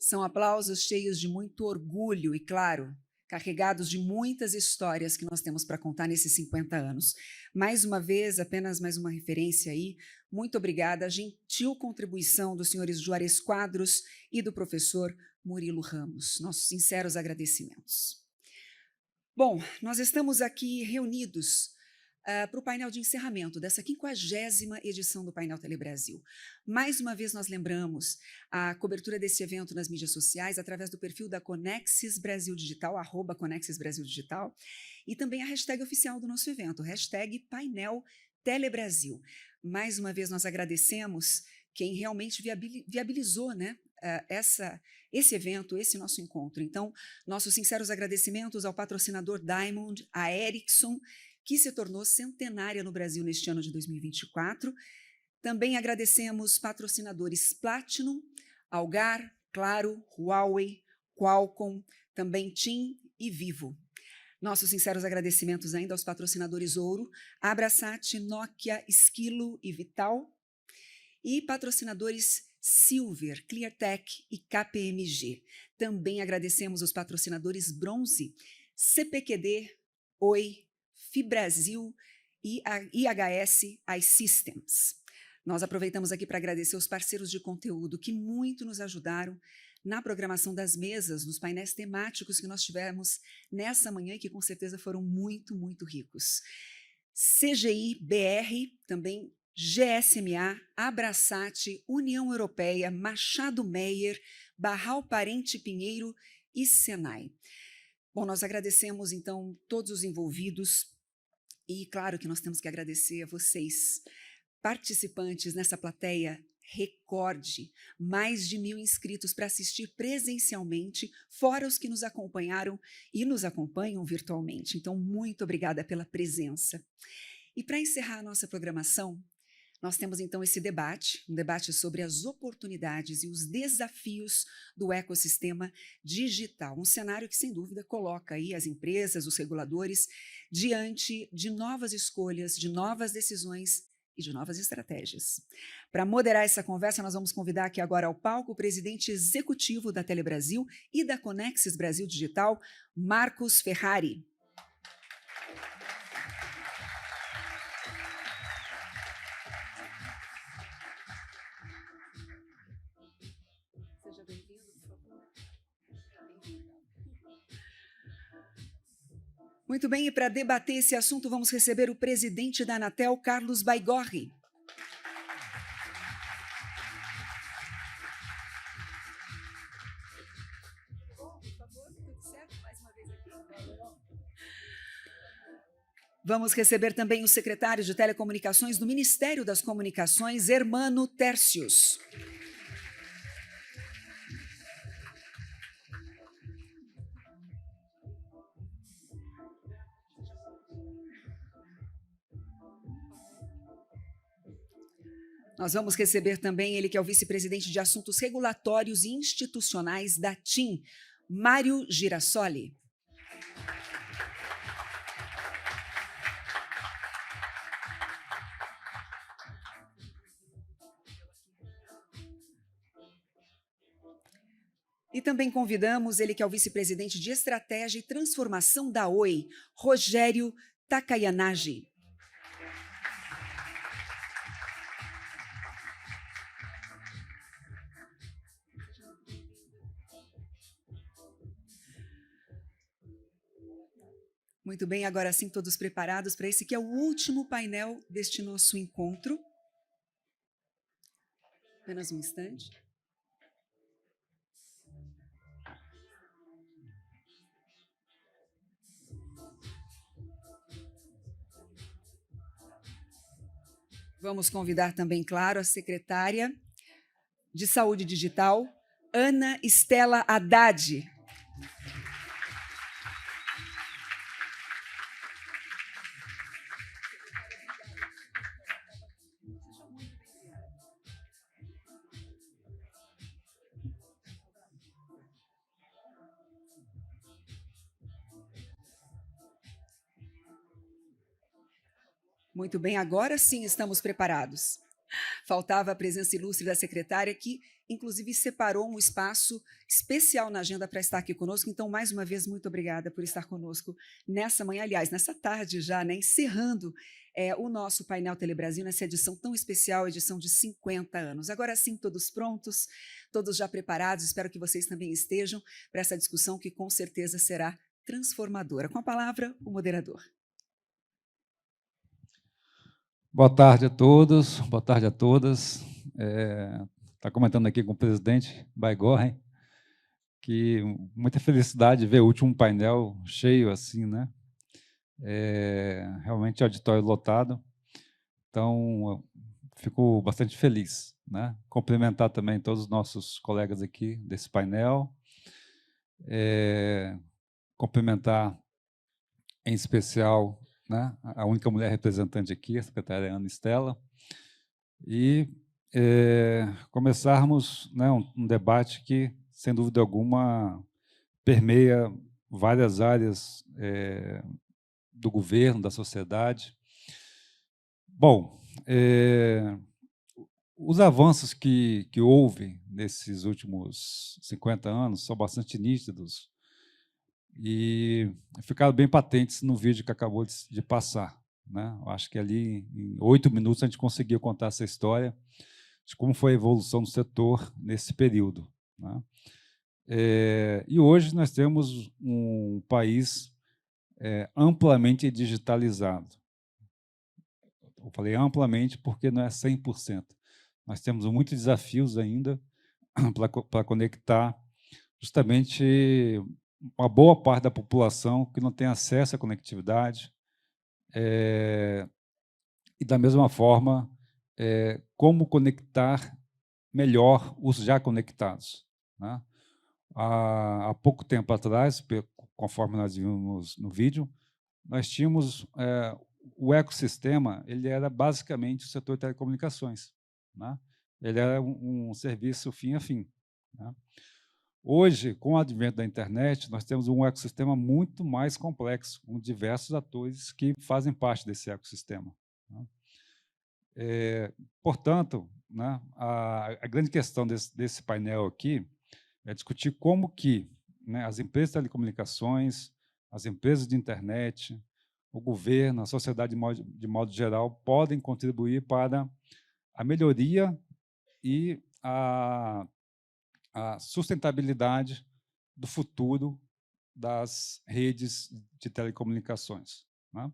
São aplausos cheios de muito orgulho e, claro, carregados de muitas histórias que nós temos para contar nesses 50 anos. Mais uma vez, apenas mais uma referência aí, muito obrigada à gentil contribuição dos senhores Juarez Quadros e do professor Murilo Ramos. Nossos sinceros agradecimentos. Bom, nós estamos aqui reunidos para o painel de encerramento dessa 50ª edição do Painel Telebrasil. Mais uma vez nós lembramos a cobertura desse evento nas mídias sociais através do perfil da Conexis Brasil Digital, @Conexis Brasil Digital, e também a hashtag oficial do nosso evento, hashtag Painel Telebrasil. Mais uma vez nós agradecemos quem realmente viabilizou, né, esse evento, esse nosso encontro. Então, nossos sinceros agradecimentos ao patrocinador Diamond, a Ericsson, que se tornou centenária no Brasil neste ano de 2024. Também agradecemos patrocinadores Platinum, Algar, Claro, Huawei, Qualcomm, também TIM e Vivo. Nossos sinceros agradecimentos ainda aos patrocinadores Ouro, Abrasat, Nokia, Esquilo e Vital, e patrocinadores Silver, Cleartech e KPMG. Também agradecemos os patrocinadores Bronze, CPQD, Oi, Fibrasil e a IHS iSystems. Nós aproveitamos aqui para agradecer os parceiros de conteúdo que muito nos ajudaram na programação das mesas, nos painéis temáticos que nós tivemos nessa manhã e que com certeza foram muito, muito ricos. CGI BR, também GSMA, Abrasat, União Europeia, Machado Meyer, Barral Parente Pinheiro e Senai. Bom, nós agradecemos, então, todos os envolvidos e, claro, que nós temos que agradecer a vocês, participantes nessa plateia recorde, mais de 1.000 inscritos para assistir presencialmente, fora os que nos acompanharam e nos acompanham virtualmente. Então, muito obrigada pela presença. E para encerrar a nossa programação, nós temos então esse debate, um debate sobre as oportunidades e os desafios do ecossistema digital, um cenário que, sem dúvida, coloca aí as empresas, os reguladores, diante de novas escolhas, de novas decisões e de novas estratégias. Para moderar essa conversa, nós vamos convidar aqui agora ao palco o presidente executivo da Telebrasil e da Conexis Brasil Digital, Marcos Ferrari. Seja bem-vindo, por favor. Muito bem, e para debater esse assunto, vamos receber o presidente da Anatel, Carlos Baigorre. Vamos receber também o secretário de Telecomunicações do Ministério das Comunicações, Hermano Tércios. Nós vamos receber também ele que é o vice-presidente de Assuntos Regulatórios e Institucionais da TIM, Mário Girassoli. E também convidamos ele que é o vice-presidente de Estratégia e Transformação da Oi, Rogério Takayanagi. Muito bem, agora sim todos preparados para esse que é o último painel deste nosso encontro. Apenas um instante. Vamos convidar também, claro, a secretária de Saúde Digital, Ana Estela Haddad. Muito bem, agora sim estamos preparados. Faltava a presença ilustre da secretária, que, inclusive, separou um espaço especial na agenda para estar aqui conosco. Então, mais uma vez, muito obrigada por estar conosco nessa manhã, aliás, nessa tarde já, né, encerrando o nosso painel Telebrasil, nessa edição tão especial, edição de 50 anos. Agora sim, todos prontos, todos já preparados, espero que vocês também estejam para essa discussão que com certeza será transformadora. Com a palavra, o moderador. Boa tarde a todos, boa tarde a todas. Está comentando aqui com o presidente Baigorre, que muita felicidade ver o último painel cheio assim, né? Realmente auditório lotado. Então, fico bastante feliz, né? Cumprimentar também todos os nossos colegas aqui desse painel. Cumprimentar, em especial, né, a única mulher representante aqui, a secretária Ana Estela, e começarmos, né, um debate que, sem dúvida alguma, permeia várias áreas do governo, da sociedade. Bom, os avanços que houve nesses últimos 50 anos são bastante nítidos e ficaram bem patentes no vídeo que acabou de passar, né? Eu acho que ali, em 8 minutos, a gente conseguiu contar essa história de como foi a evolução do setor nesse período, né? E hoje nós temos um país amplamente digitalizado. Eu falei amplamente porque não é 100%. Nós temos muitos desafios ainda para conectar justamente uma boa parte da população que não tem acesso à conectividade, e, da mesma forma, como conectar melhor os já conectados, né? Há pouco tempo atrás, conforme nós vimos no vídeo, nós tínhamos o ecossistema, ele era basicamente o setor de telecomunicações, né? Ele era um serviço fim a fim, né? Hoje, com o advento da internet, nós temos um ecossistema muito mais complexo, com diversos atores que fazem parte desse ecossistema, né? Portanto, né, a grande questão desse painel aqui é discutir como que, né, as empresas de telecomunicações, as empresas de internet, o governo, a sociedade de modo geral, podem contribuir para a melhoria e a sustentabilidade do futuro das redes de telecomunicações, né?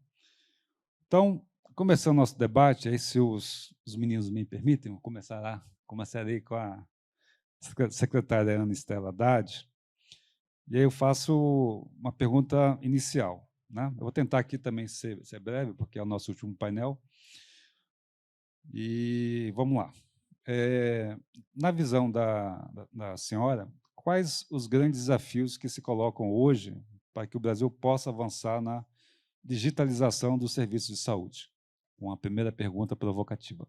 Então, começando nosso debate, aí, se os meninos me permitem, eu começarei com a secretária Ana Estela Haddad, e aí eu faço uma pergunta inicial, né? Eu vou tentar aqui também ser breve, porque é o nosso último painel, e vamos lá. Na visão da senhora, quais os grandes desafios que se colocam hoje para que o Brasil possa avançar na digitalização dos serviços de saúde? Uma primeira pergunta provocativa.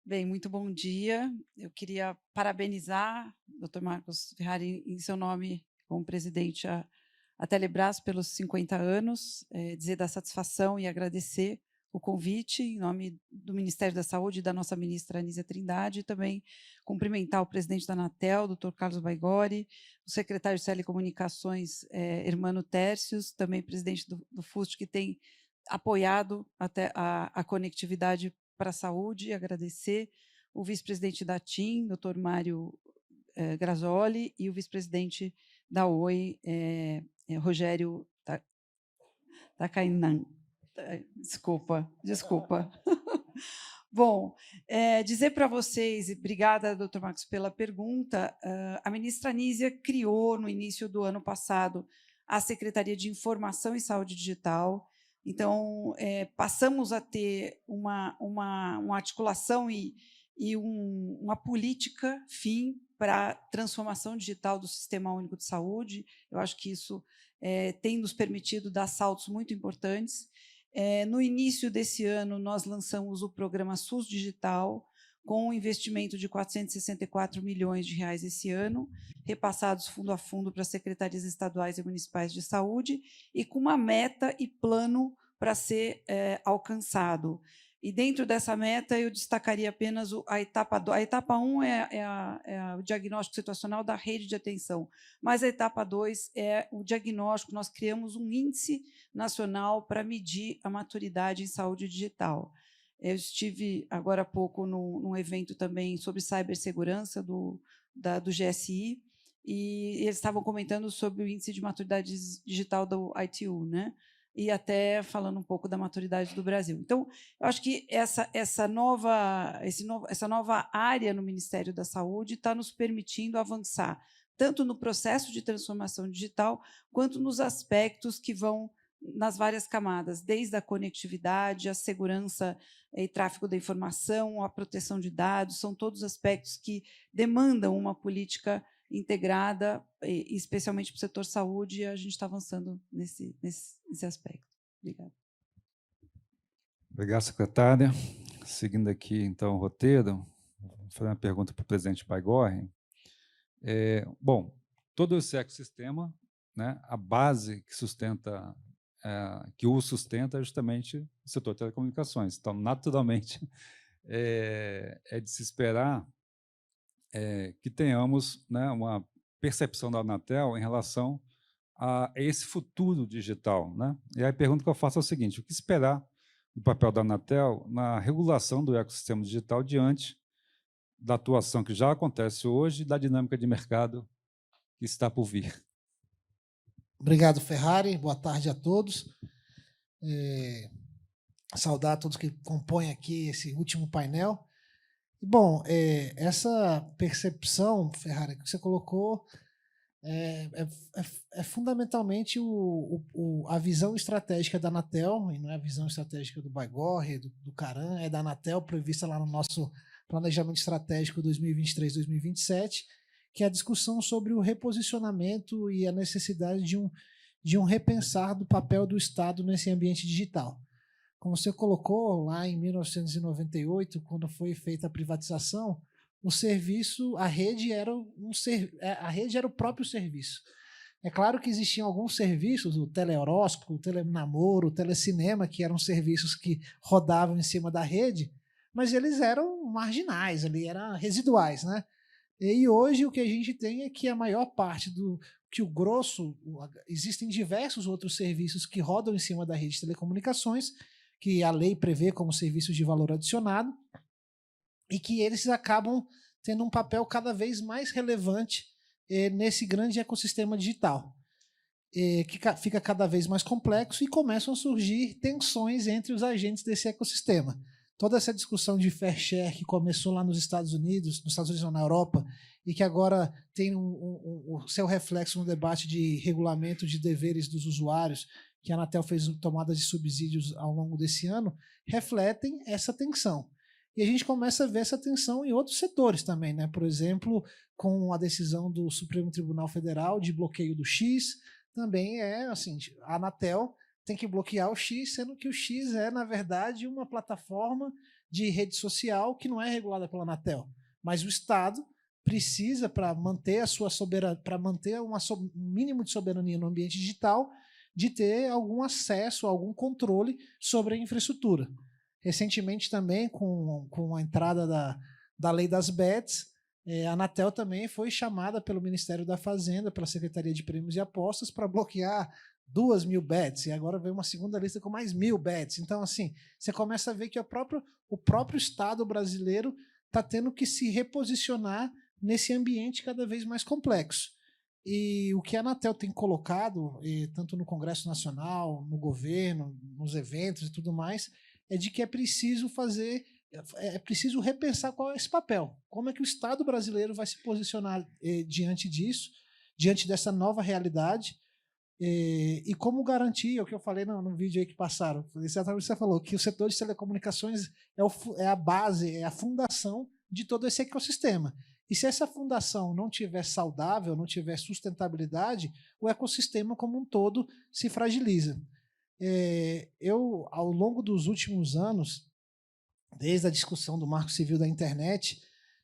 Bem, muito bom dia. Eu queria parabenizar o Dr. Marcos Ferrari, em seu nome, como presidente, a Telebrás pelos 50 anos, dizer da satisfação e agradecer o convite, em nome do Ministério da Saúde e da nossa ministra Anísia Trindade, e também cumprimentar o presidente da Anatel, Dr. Carlos Baigorre, o secretário de Telecomunicações, Hermano Tércios, também presidente do FUST, que tem apoiado até a conectividade para a saúde, agradecer o vice-presidente da TIM, Dr. Mário Grazoli, e o vice-presidente da Oi, Rogério Takainan. Desculpa. Bom, dizer para vocês, e obrigada, doutor Marcos, pela pergunta, a ministra Anísia criou, no início do ano passado, a Secretaria de Informação e Saúde Digital. Então, passamos a ter uma articulação e uma política fim para a transformação digital do Sistema Único de Saúde. Eu acho que isso tem nos permitido dar saltos muito importantes. No início desse ano, nós lançamos o programa SUS Digital, com um investimento de R$ 464 milhões esse ano, repassados fundo a fundo para as secretarias estaduais e municipais de saúde, e com uma meta e plano para ser alcançado. E dentro dessa meta, eu destacaria apenas a etapa 2. A etapa 1 é o diagnóstico situacional da rede de atenção, mas a etapa 2 é o diagnóstico. Nós criamos um índice nacional para medir a maturidade em saúde digital. Eu estive agora há pouco num evento também sobre cibersegurança do GSI, e eles estavam comentando sobre o índice de maturidade digital do ITU, né? E até falando um pouco da maturidade do Brasil. Então, eu acho que essa nova área no Ministério da Saúde está nos permitindo avançar, tanto no processo de transformação digital, quanto nos aspectos que vão nas várias camadas, desde a conectividade, a segurança e tráfego da informação, a proteção de dados, são todos aspectos que demandam uma política integrada, especialmente para o setor saúde, e a gente está avançando nesse aspecto. Obrigada. Obrigado, secretária. Seguindo aqui, então, o roteiro, vou fazer uma pergunta para o presidente Baigorre. Bom, todo esse ecossistema, né, a base que sustenta, que o sustenta é justamente o setor de telecomunicações. Então, naturalmente, é de se esperar que tenhamos, né, uma percepção da Anatel em relação a esse futuro digital, né? E aí a pergunta que eu faço é o seguinte: o que esperar do papel da Anatel na regulação do ecossistema digital diante da atuação que já acontece hoje e da dinâmica de mercado que está por vir? Obrigado, Ferrari. Boa tarde a todos. Saudar a todos que compõem aqui esse último painel. Bom, essa percepção, Ferrari, que você colocou é fundamentalmente a visão estratégica da Anatel, e não é a visão estratégica do Baigorre, do Caram, é da Anatel, prevista lá no nosso planejamento estratégico 2023-2027, que é a discussão sobre o reposicionamento e a necessidade de um repensar do papel do Estado nesse ambiente digital. Como você colocou, lá em 1998, quando foi feita a privatização, o serviço, a rede era o próprio serviço. É claro que existiam alguns serviços, o telehoróscopo, o telenamoro, o telecinema, que eram serviços que rodavam em cima da rede, mas eles eram marginais, ali eram residuais, né? E hoje o que a gente tem é que a maior parte existem diversos outros serviços que rodam em cima da rede de telecomunicações, que a lei prevê como serviços de valor adicionado, e que eles acabam tendo um papel cada vez mais relevante nesse grande ecossistema digital, que fica cada vez mais complexo e começam a surgir tensões entre os agentes desse ecossistema. Toda essa discussão de fair share que começou lá nos Estados Unidos ou na Europa, e que agora tem o seu reflexo no debate de regulamento de deveres dos usuários, que a Anatel fez tomadas de subsídios ao longo desse ano, refletem essa tensão. E a gente começa a ver essa tensão em outros setores também, né? Por exemplo, com a decisão do Supremo Tribunal Federal de bloqueio do X, também assim, a Anatel tem que bloquear o X, sendo que o X é, na verdade, uma plataforma de rede social que não é regulada pela Anatel. Mas o Estado precisa, para manter a sua soberania, para manter um mínimo de soberania no ambiente digital, de ter algum acesso, algum controle sobre a infraestrutura. Recentemente também, com a entrada da lei das bets, a Anatel também foi chamada pelo Ministério da Fazenda, pela Secretaria de Prêmios e Apostas, para bloquear 2.000 bets, e agora vem uma segunda lista com mais 1.000 bets. Então, assim, você começa a ver que o próprio Estado brasileiro está tendo que se reposicionar nesse ambiente cada vez mais complexo. E o que a Anatel tem colocado, tanto no Congresso Nacional, no governo, nos eventos e tudo mais, é de que é preciso repensar qual é esse papel. Como é que o Estado brasileiro vai se posicionar diante disso, diante dessa nova realidade, e como garantir, o que eu falei no vídeo aí que passaram, exatamente você falou, que o setor de telecomunicações é a base, é a fundação de todo esse ecossistema. E se essa fundação não tiver saudável, não tiver sustentabilidade, o ecossistema como um todo se fragiliza. Eu, ao longo dos últimos anos, desde a discussão do Marco Civil da Internet,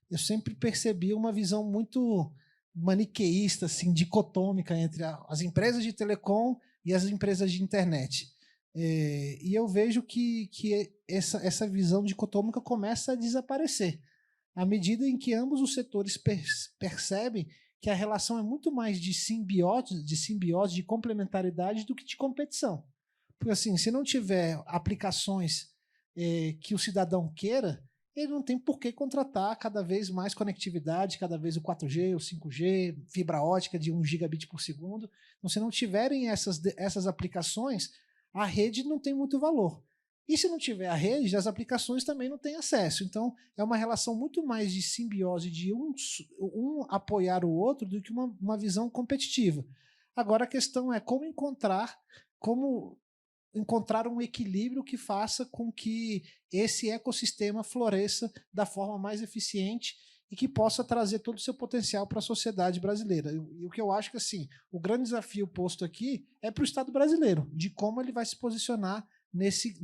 eu sempre percebi uma visão muito maniqueísta, assim, dicotômica entre as empresas de telecom e as empresas de internet. E eu vejo que essa visão dicotômica começa a desaparecer, à medida em que ambos os setores percebem que a relação é muito mais de simbiose, de complementaridade do que de competição. Porque assim, se não tiver aplicações que o cidadão queira, ele não tem por que contratar cada vez mais conectividade, cada vez o 4G, o 5G, fibra ótica de 1 gigabit por segundo. Então, se não tiverem essas aplicações, a rede não tem muito valor. E se não tiver a rede, as aplicações também não têm acesso. Então, é uma relação muito mais de simbiose, de um apoiar o outro, do que uma visão competitiva. Agora, a questão é como encontrar um equilíbrio que faça com que esse ecossistema floresça da forma mais eficiente e que possa trazer todo o seu potencial para a sociedade brasileira. E o que eu acho que assim, o grande desafio posto aqui é para o Estado brasileiro, de como ele vai se posicionar nesse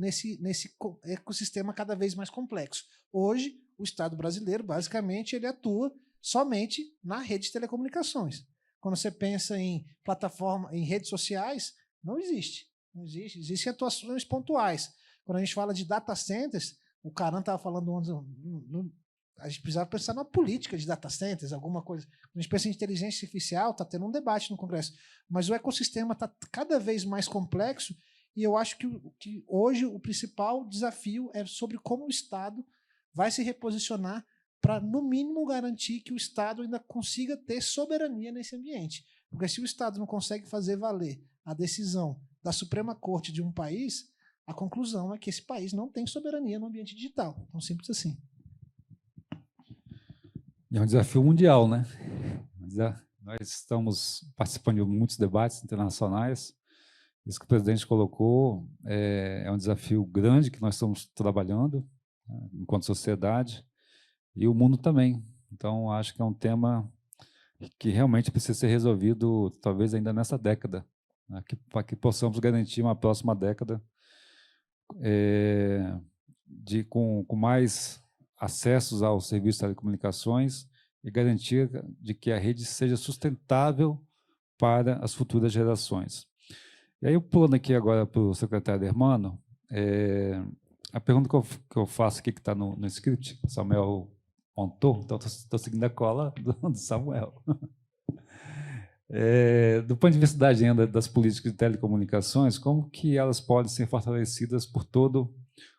ecossistema cada vez mais complexo. Hoje, o Estado brasileiro, basicamente, ele atua somente na rede de telecomunicações. Quando você pensa em plataforma, em redes sociais, não existe. Não existe. Existem atuações pontuais. Quando a gente fala de data centers, o Caran estava falando antes, a gente precisava pensar na política de data centers, alguma coisa. Quando a gente pensa em inteligência artificial, está tendo um debate no Congresso. Mas o ecossistema está cada vez mais complexo e eu acho que hoje o principal desafio é sobre como o Estado vai se reposicionar para, no mínimo, garantir que o Estado ainda consiga ter soberania nesse ambiente. Porque se o Estado não consegue fazer valer a decisão da Suprema Corte de um país, a conclusão é que esse país não tem soberania no ambiente digital. Tão simples assim. É um desafio mundial, né? Nós estamos participando de muitos debates internacionais. Isso que o presidente colocou é um desafio grande que nós estamos trabalhando, né, enquanto sociedade, e o mundo também. Então, acho que é um tema que realmente precisa ser resolvido, talvez ainda nessa década, né, para que possamos garantir uma próxima década com mais acessos aos serviços de telecomunicações e garantia de que a rede seja sustentável para as futuras gerações. E aí, pulando aqui agora para o secretário Hermano, a pergunta que eu faço aqui, que está no script, o Samuel montou, então estou seguindo a cola do Samuel. Do ponto de vista da agenda das políticas de telecomunicações, como que elas podem ser fortalecidas por todo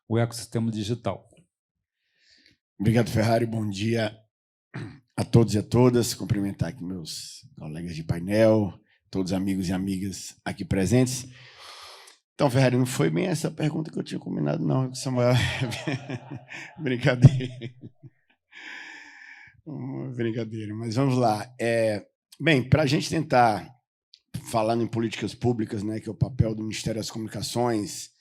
o ecossistema digital? Obrigado, Ferrari. Bom dia a todos e a todas. Cumprimentar aqui meus colegas de painel, todos os amigos e amigas aqui presentes. Então, Ferrari, não foi bem essa pergunta que eu tinha combinado, não, Samuel. Brincadeira. Brincadeira, mas vamos lá. Bem, para a gente tentar, falando em políticas públicas, né, que é o papel do Ministério das Comunicações,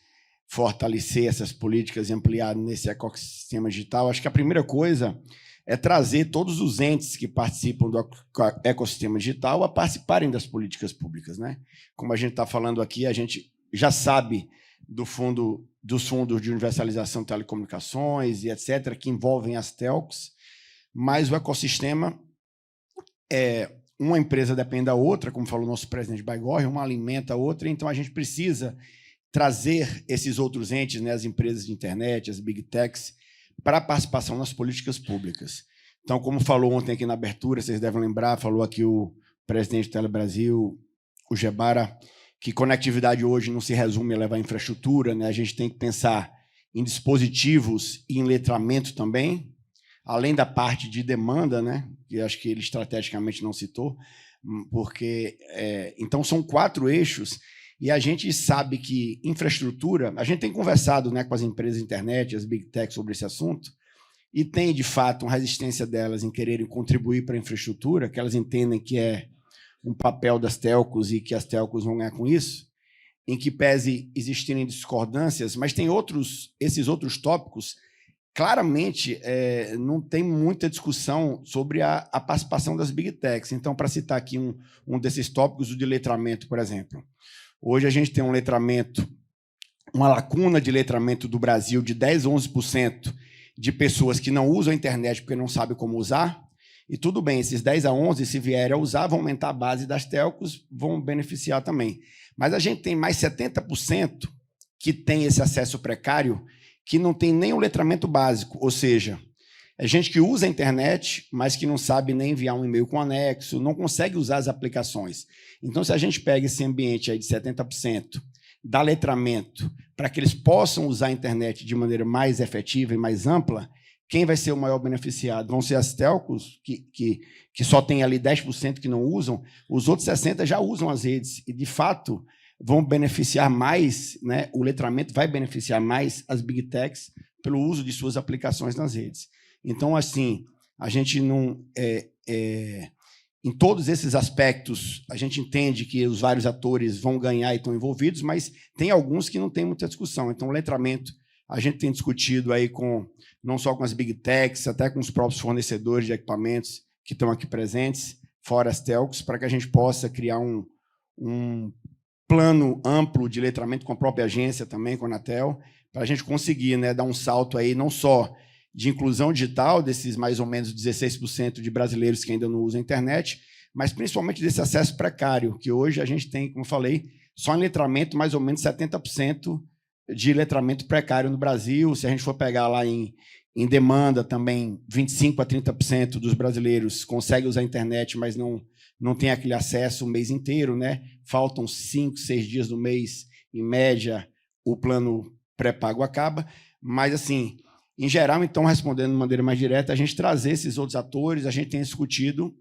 fortalecer essas políticas e ampliar nesse ecossistema digital, acho que a primeira coisa é trazer todos os entes que participam do ecossistema digital a participarem das políticas públicas, né? Como a gente está falando aqui, a gente já sabe dos fundos de universalização de telecomunicações e etc., que envolvem as telcos, mas o ecossistema uma empresa depende da outra, como falou o nosso presidente Baigorre, uma alimenta a outra, então a gente precisa trazer esses outros entes, né, as empresas de internet, as big techs, para a participação nas políticas públicas. Então, como falou ontem aqui na abertura, vocês devem lembrar, falou aqui o presidente do Telebrasil, o Gebara, que conectividade hoje não se resume a levar infraestrutura, né? A gente tem que pensar em dispositivos e em letramento também, além da parte de demanda, né? Que acho que ele estrategicamente não citou, porque então são 4 eixos. E a gente sabe que infraestrutura, a gente tem conversado, né, com as empresas de internet, as big tech sobre esse assunto, e tem, de fato, uma resistência delas em quererem contribuir para a infraestrutura, que elas entendem que é um papel das telcos e que as telcos vão ganhar com isso, em que pese existirem discordâncias, mas tem esses outros tópicos, claramente não tem muita discussão sobre a participação das big techs. Então, para citar aqui um desses tópicos, o de letramento, por exemplo. Hoje a gente tem um letramento, uma lacuna de letramento do Brasil de 10% a 11% de pessoas que não usam a internet porque não sabem como usar, e tudo bem, esses 10% a 11%, se vierem a usar, vão aumentar a base das telcos, vão beneficiar também. Mas a gente tem mais 70% que tem esse acesso precário, que não tem nem o letramento básico, ou seja, é gente que usa a internet, mas que não sabe nem enviar um e-mail com anexo, não consegue usar as aplicações. Então, se a gente pega esse ambiente aí de 70%, dá letramento para que eles possam usar a internet de maneira mais efetiva e mais ampla, quem vai ser o maior beneficiado? Vão ser as telcos, que só tem ali 10% que não usam, os outros 60% já usam as redes, e, de fato, vão beneficiar mais, né? O letramento vai beneficiar mais as big techs pelo uso de suas aplicações nas redes. Então, assim, a gente não... em todos esses aspectos, a gente entende que os vários atores vão ganhar e estão envolvidos, mas tem alguns que não tem muita discussão. Então, o letramento, a gente tem discutido aí não só com as big techs, até com os próprios fornecedores de equipamentos que estão aqui presentes, fora as telcos, para que a gente possa criar um plano amplo de letramento com a própria agência também, com a Anatel, para a gente conseguir, né, dar um salto aí, não só de inclusão digital, desses mais ou menos 16% de brasileiros que ainda não usam a internet, mas principalmente desse acesso precário, que hoje a gente tem, como eu falei, só em letramento, mais ou menos 70% de letramento precário no Brasil. Se a gente for pegar lá em demanda também, 25% a 30% dos brasileiros conseguem usar a internet, mas não tem aquele acesso o mês inteiro, né? Faltam 5, 6 dias do mês, em média, o plano pré-pago acaba. Mas, assim, em geral, então, respondendo de maneira mais direta, a gente trazer esses outros atores, a gente tem discutido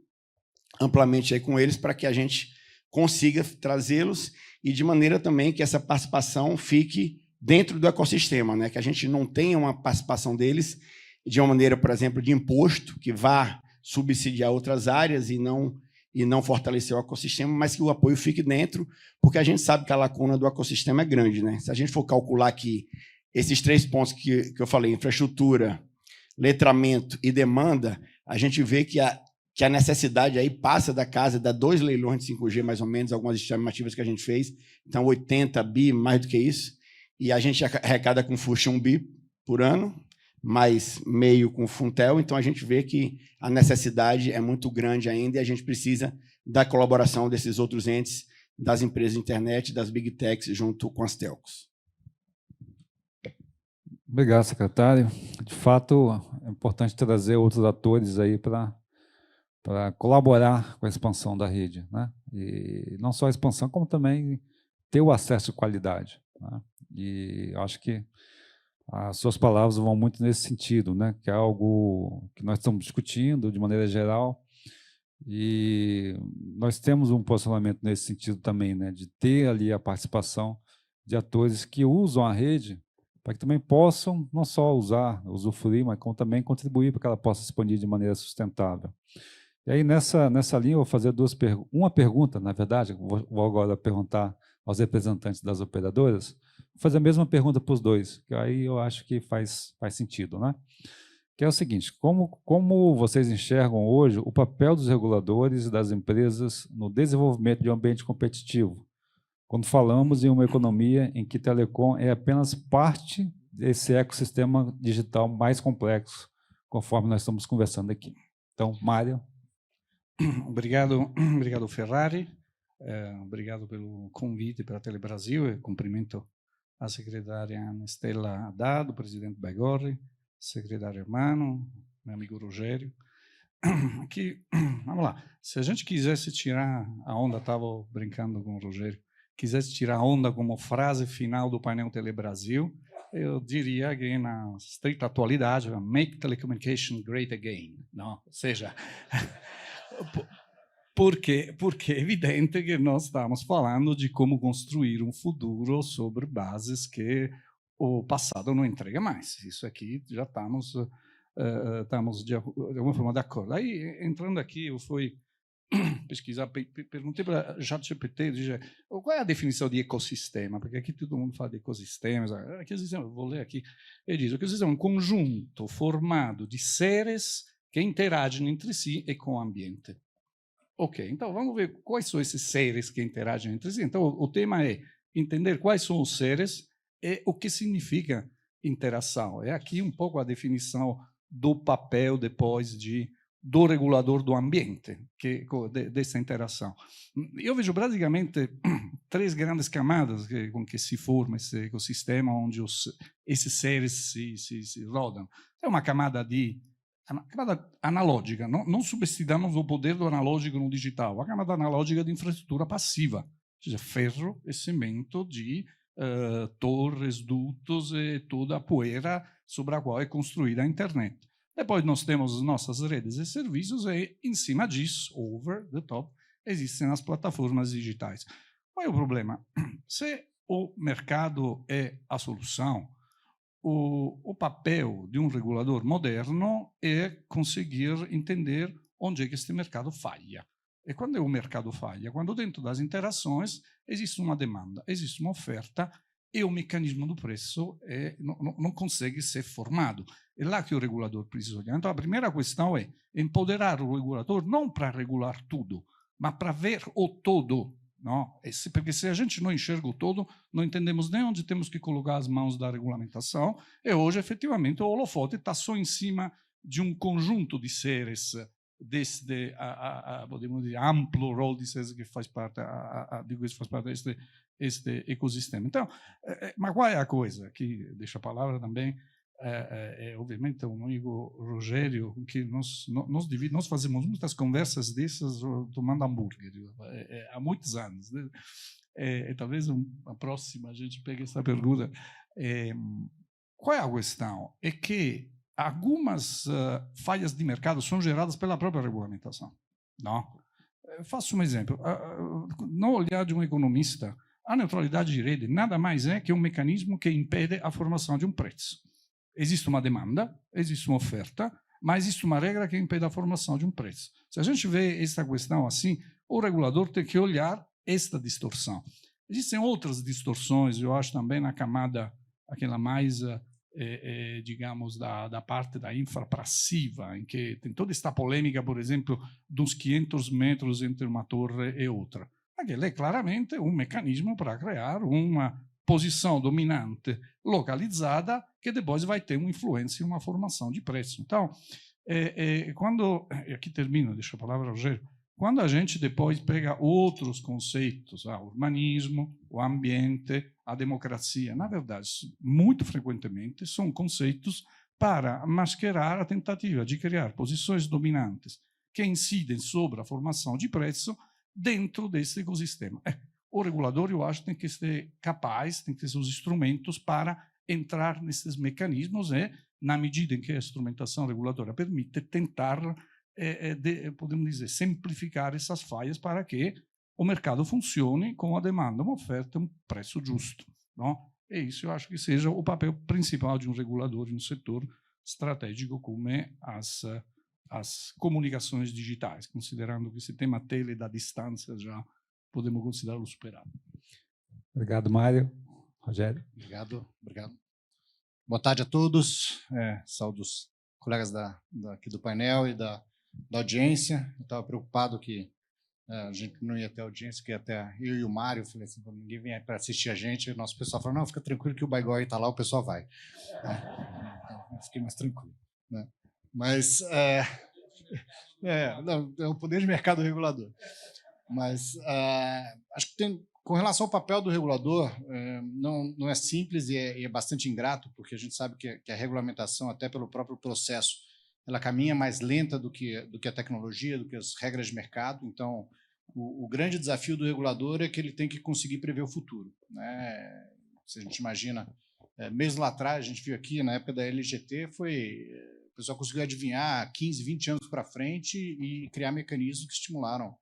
amplamente aí com eles para que a gente consiga trazê-los e de maneira também que essa participação fique dentro do ecossistema, né? Que a gente não tenha uma participação deles de uma maneira, por exemplo, de imposto, que vá subsidiar outras áreas e não fortalecer o ecossistema, mas que o apoio fique dentro, porque a gente sabe que a lacuna do ecossistema é grande, né? Se a gente for calcular aqui esses 3 pontos que eu falei, infraestrutura, letramento e demanda, a gente vê que a necessidade aí passa da casa, dá 2 leilões de 5G, mais ou menos, algumas estimativas que a gente fez, então 80 bi, mais do que isso, e a gente arrecada com FUSH 1 bi por ano, mais meio com Funtel, então a gente vê que a necessidade é muito grande ainda e a gente precisa da colaboração desses outros entes, das empresas de internet, das big techs, junto com as telcos. Obrigado, secretário. De fato, é importante trazer outros atores aí para colaborar com a expansão da rede, né? E não só a expansão, como também ter o acesso de qualidade, né? E acho que as suas palavras vão muito nesse sentido, né? Que é algo que nós estamos discutindo de maneira geral e nós temos um posicionamento nesse sentido também, né? De ter ali a participação de atores que usam a rede para que também possam não só usufruir, mas como também contribuir para que ela possa se expandir de maneira sustentável. E aí, nessa linha, eu vou fazer uma pergunta, na verdade, vou agora perguntar aos representantes das operadoras, vou fazer a mesma pergunta para os dois, que aí eu acho que faz sentido, né? Que é o seguinte, como vocês enxergam hoje o papel dos reguladores e das empresas no desenvolvimento de um ambiente competitivo, quando falamos em uma economia em que telecom é apenas parte desse ecossistema digital mais complexo, conforme nós estamos conversando aqui. Então, Mário. Obrigado, Ferrari. Obrigado pelo convite para a Telebrasil e cumprimento a secretária Estela Haddad, o presidente Baigorri, secretário Hermano, meu amigo Rogério. Aqui, vamos lá, se a gente quisesse tirar a onda, estava brincando com o Rogério, quisesse tirar a onda como frase final do painel Telebrasil, eu diria que na estrita atualidade, make telecommunication great again. Não? Ou seja, porque é evidente que nós estamos falando de como construir um futuro sobre bases que o passado não entrega mais. Isso aqui já estamos de alguma forma de acordo. Aí, entrando aqui, eu fui pesquisar, perguntei para ChatGPT, qual é a definição de ecossistema? Porque aqui todo mundo fala de ecossistemas. Vou ler aqui. Ele diz: o ecossistema é um conjunto formado de seres que interagem entre si e com o ambiente. Ok, então vamos ver quais são esses seres que interagem entre si. Então, o tema é entender quais são os seres e o que significa interação. É aqui um pouco a definição do papel depois de do regulador do ambiente, dessa interação. Eu vejo praticamente três grandes camadas com que se forma esse ecossistema onde esses seres se rodam. É uma camada analógica, não subestimamos o poder do analógico no digital, a camada analógica de infraestrutura passiva, ou seja, ferro e cimento de torres, dutos e toda a poeira sobre a qual é construída a internet. Depois nós temos as nossas redes e serviços e, em cima disso, over the top, existem as plataformas digitais. Qual é o problema? Se o mercado é a solução, o papel de um regulador moderno é conseguir entender onde é que este mercado falha. E quando o mercado falha? Quando dentro das interações existe uma demanda, existe uma oferta e o mecanismo do preço não consegue ser formado. É lá que o regulador precisa olhar. Então, a primeira questão é empoderar o regulador não para regular tudo, mas para ver o todo. Não? Porque se a gente não enxerga o todo, não entendemos nem onde temos que colocar as mãos da regulamentação, e hoje, efetivamente, o holofote está só em cima de um conjunto de seres deste podemos dizer, amplo rol de seres que faz parte, deste ecossistema. Então, mas qual é a coisa? Aqui deixo a palavra também, obviamente, o amigo Rogério, que nós fazemos muitas conversas dessas tomando hambúrguer há muitos anos. Né? Talvez a próxima a gente pegue essa pergunta. Qual é a questão? É que algumas falhas de mercado são geradas pela própria regulamentação. Não? Eu faço um exemplo. No olhar de um economista, a neutralidade de rede nada mais é que um mecanismo que impede a formação de um preço. Existe uma demanda, existe uma oferta, mas existe uma regra que impede a formação de um preço. Se a gente vê essa questão assim, o regulador tem que olhar esta distorção. Existem outras distorções, eu acho, também na camada, aquela mais, digamos, da parte da infrapassiva, em que tem toda esta polêmica, por exemplo, dos 500 metros entre uma torre e outra. Aquele é claramente um mecanismo para criar uma posição dominante localizada que depois vai ter uma influência em uma formação de preço. Então, quando... Aqui termino, deixo a palavra ao Rogério. Quando a gente depois pega outros conceitos, o urbanismo, o ambiente, a democracia, na verdade, muito frequentemente, são conceitos para mascarar a tentativa de criar posições dominantes que incidem sobre a formação de preço dentro desse ecossistema. O regulador, eu acho, tem que ser capaz, tem que ter os instrumentos para entrar nesses mecanismos e, na medida em que a instrumentação regulatória permite, tentar, podemos dizer, simplificar essas falhas para que o mercado funcione com a demanda, uma oferta, um preço justo. Não? E isso eu acho que seja o papel principal de um regulador em um setor estratégico como as comunicações digitais, considerando que esse tema tele da distância já podemos considerá-lo superado. Obrigado, Mário. Rogério. Obrigado. Boa tarde a todos. Saúdo os colegas aqui do painel e da audiência. Eu estava preocupado que a gente não ia ter audiência, que até eu e o Mário, falei assim, ninguém vem para assistir a gente. O nosso pessoal falou, não, fica tranquilo que o Baigói está lá, o pessoal vai. Então, eu fiquei mais tranquilo. Né? Mas não, é o poder de mercado regulador. Mas acho que com relação ao papel do regulador, não é simples e é bastante ingrato, porque a gente sabe que a regulamentação, até pelo próprio processo, ela caminha mais lenta do que a tecnologia, do que as regras de mercado. Então, o grande desafio do regulador é que ele tem que conseguir prever o futuro. Né? Se a gente imagina, mesmo lá atrás, a gente viu aqui, na época da LGT, o pessoal conseguiu adivinhar 15, 20 anos para frente e criar mecanismos que estimularam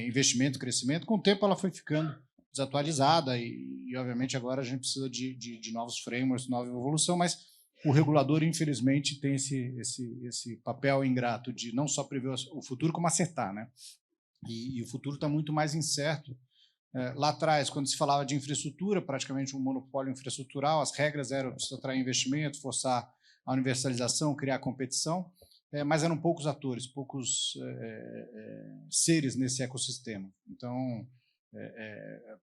investimento, crescimento. Com o tempo ela foi ficando desatualizada e obviamente agora a gente precisa de novos frameworks, nova evolução, mas o regulador infelizmente tem esse papel ingrato de não só prever o futuro como acertar, né? E o futuro está muito mais incerto. Lá atrás, quando se falava de infraestrutura, praticamente um monopólio infraestrutural, as regras eram para atrair investimento, forçar a universalização, criar competição, mas eram poucos atores, poucos seres nesse ecossistema. Então,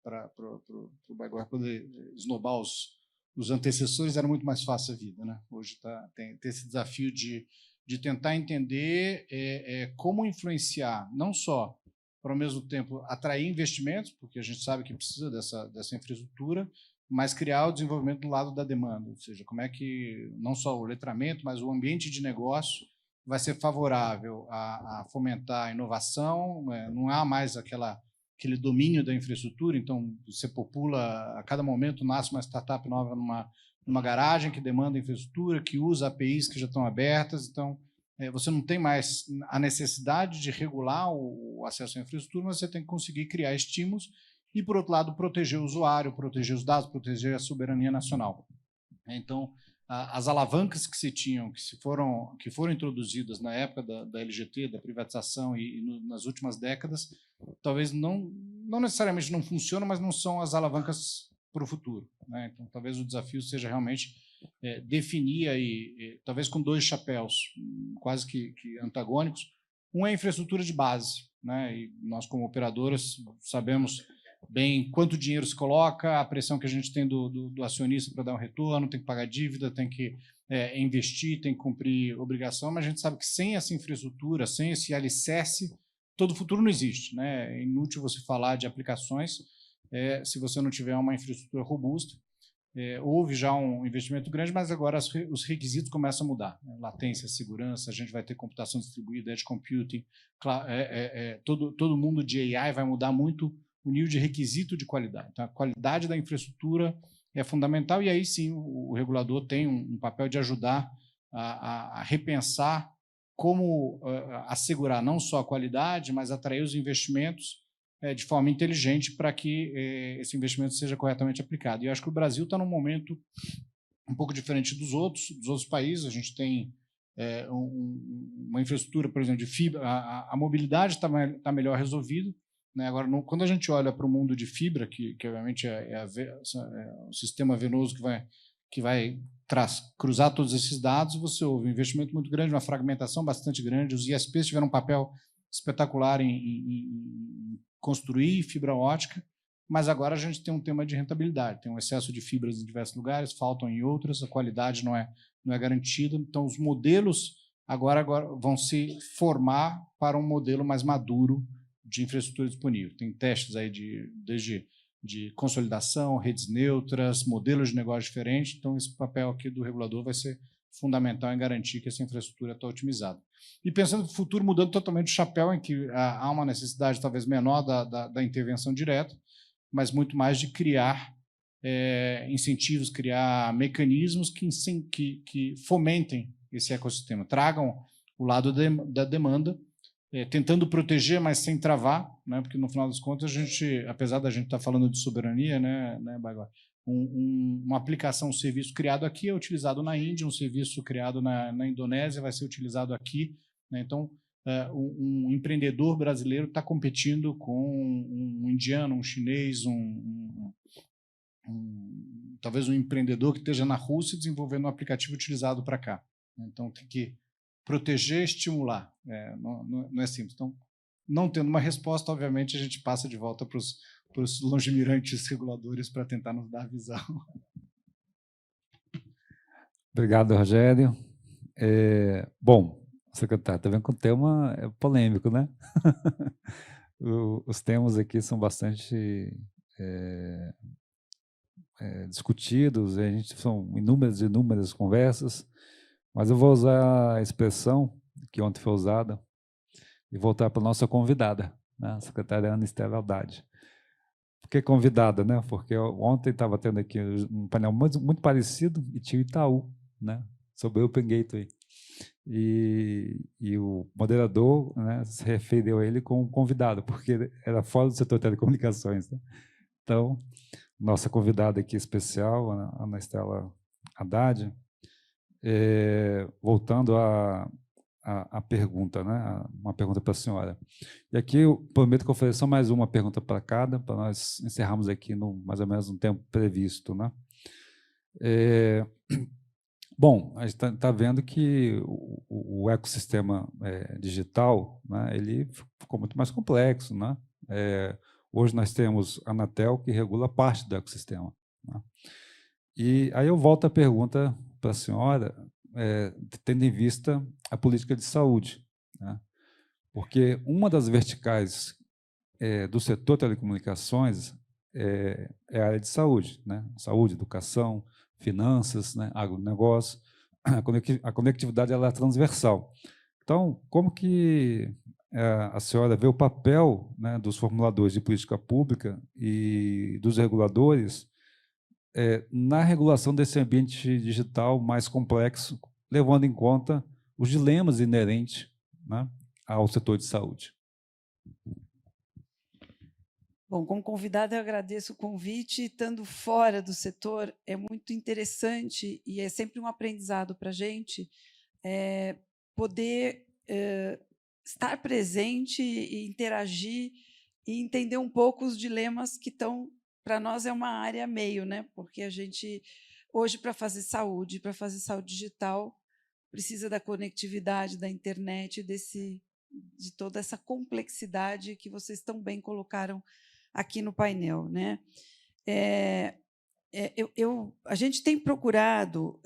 para o Baigói poder esnobar os antecessores, era muito mais fácil a vida. Né? Hoje tem esse desafio de de tentar entender como influenciar, não só para, ao mesmo tempo, atrair investimentos, porque a gente sabe que precisa dessa infraestrutura, mas criar o desenvolvimento do lado da demanda, ou seja, como é que não só o letramento, mas o ambiente de negócio vai ser favorável a fomentar a inovação, não há mais aquele domínio da infraestrutura, então você popula, a cada momento nasce uma startup nova numa garagem que demanda infraestrutura, que usa APIs que já estão abertas, então você não tem mais a necessidade de regular o acesso à infraestrutura, mas você tem que conseguir criar estímulos e, por outro lado, proteger o usuário, proteger os dados, proteger a soberania nacional. Então, as alavancas que se tinham, que foram introduzidas na época da LGT, da privatização e nas últimas décadas, talvez não necessariamente não funcionam, mas não são as alavancas para o futuro, né? Então, talvez o desafio seja realmente definir aí, talvez com dois chapéus quase que antagônicos. Um é a infraestrutura de base, né? E nós, como operadoras, sabemos bem quanto dinheiro se coloca, a pressão que a gente tem do acionista para dar um retorno, tem que pagar dívida, tem que investir, tem que cumprir obrigação, mas a gente sabe que sem essa infraestrutura, sem esse alicerce, todo o futuro não existe, né? É inútil você falar de aplicações se você não tiver uma infraestrutura robusta. Houve já um investimento grande, mas agora os requisitos começam a mudar, né? Latência, segurança, a gente vai ter computação distribuída, edge computing, todo mundo de AI vai mudar muito o nível de requisito de qualidade. Então, a qualidade da infraestrutura é fundamental, e aí sim o regulador tem um papel de ajudar a repensar como assegurar não só a qualidade, mas atrair os investimentos de forma inteligente para que esse investimento seja corretamente aplicado. E eu acho que o Brasil está num momento um pouco diferente dos outros países. A gente tem uma infraestrutura, por exemplo, de fibra, a mobilidade está melhor resolvida, né? Agora, quando a gente olha para o mundo de fibra, que obviamente é o sistema venoso que vai cruzar todos esses dados, você houve um investimento muito grande, uma fragmentação bastante grande, os ISPs tiveram um papel espetacular em construir fibra ótica, mas agora a gente tem um tema de rentabilidade, tem um excesso de fibras em diversos lugares, faltam em outras, a qualidade não é garantida, então os modelos agora vão se formar para um modelo mais maduro de infraestrutura disponível. Tem testes aí desde de consolidação, redes neutras, modelos de negócio diferentes, então esse papel aqui do regulador vai ser fundamental em garantir que essa infraestrutura está otimizada. E pensando no futuro, mudando totalmente o chapéu, em que há uma necessidade talvez menor da intervenção direta, mas muito mais de criar incentivos, criar mecanismos que fomentem esse ecossistema, tragam o lado da demanda, tentando proteger, mas sem travar, né? Porque, no final das contas, apesar da gente estar falando de soberania, né, Bagó, uma aplicação, um serviço criado aqui é utilizado na Índia, um serviço criado na Indonésia vai ser utilizado aqui, né? Então, um empreendedor brasileiro está competindo com um indiano, um chinês, talvez um empreendedor que esteja na Rússia desenvolvendo um aplicativo utilizado para cá. Então, tem que proteger, estimular. Não é simples. Então, não tendo uma resposta, obviamente, a gente passa de volta para os longemirantes reguladores para tentar nos dar a visão. Obrigado, Rogério. Bom, secretário, está vendo que o tema é polêmico, né? Os temas aqui são bastante discutidos, são inúmeras conversas, mas eu vou usar a expressão que ontem foi usada e voltar para a nossa convidada, né, a secretária Ana Estela Haddad. Por que convidada, né? Porque ontem estava tendo aqui um painel muito parecido e tinha o Itaú, né, sobre o Open Gateway. E o moderador, né, se referiu a ele como convidado, porque era fora do setor de telecomunicações, né? Então, nossa convidada aqui especial, Ana Estela Haddad, voltando à pergunta, né, uma pergunta para a senhora. E aqui eu prometo que eu ofereço só mais uma pergunta para cada, para nós encerrarmos aqui mais ou menos no tempo previsto, né? Bom, a gente está vendo que o ecossistema digital, né, ele ficou muito mais complexo, né? Hoje nós temos a Anatel, que regula parte do ecossistema, né? E aí eu volto à pergunta para a senhora, tendo em vista a política de saúde, né? Porque uma das verticais do setor telecomunicações é a área de saúde, né? Saúde, educação, finanças, né? Agronegócio. A conectividade ela é transversal. Então, como que a senhora vê o papel, né, dos formuladores de política pública e dos reguladores na regulação desse ambiente digital mais complexo, levando em conta os dilemas inerentes, né, ao setor de saúde? Bom, como convidada, eu agradeço o convite. Estando fora do setor, é muito interessante e é sempre um aprendizado para a gente poder estar presente e interagir e entender um pouco os dilemas que estão, para nós, é uma área meio, né? Porque a gente, hoje, para fazer saúde digital, precisa da conectividade, da internet, de toda essa complexidade que vocês tão bem colocaram aqui no painel, né? A gente tem procurado,